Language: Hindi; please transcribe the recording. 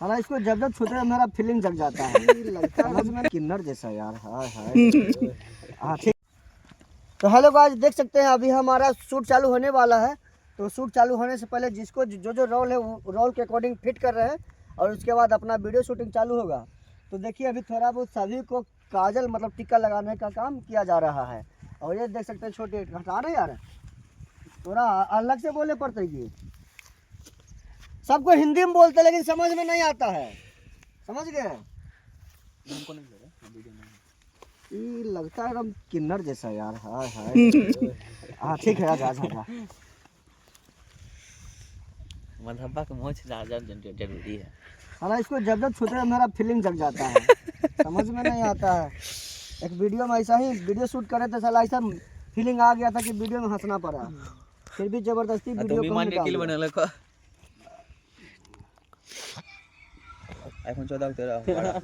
साला इसको जब जब छूते हैं मेरा फीलिंग जग जाता है। लगता है समझ में किन्नर जैसा यार। हाय हाय। हाँ ठीक। तो हेलो गाइस, देख सकते हैं अभी हमारा शूट चालू होने वाला है। तो शूट चालू होने से पहले जिसको जो जो रोल है वो रोल के अकॉर्डिंग फिट कर रहे हैं और उसके बाद अपना वीडियो शूटिंग चालू होगा। तो देखिए अभी थोड़ा बहुत सभी को काजल मतलब टिक्का लगाने का काम किया जा रहा है। और ये देख सकते हैं छोटे हटा रहे यार, थोड़ा अलग से बोले पड़ते ये। सबको हिंदी में बोलते लेकिन समझ में नहीं आता है, समझ गए? ये लगता है एकदम किन्नर जैसा यार। हाय हाय। हाँ ठीक है, आजा आजा। मधब्बा का मोछ ज्यादा जरूरी है। हाँ, इसको जब जब छूते हैं मेरा फीलिंग जग जाता है, समझ में नहीं आता है। एक वीडियो में ऐसा ही वीडियो शूट करे थे, साला ऐसा फीलिंग आ गया था कि वीडियो में हंसना पड़ा, फिर भी जबरदस्ती वीडियो को हम निकाल दिया। iPhone 14 तेरा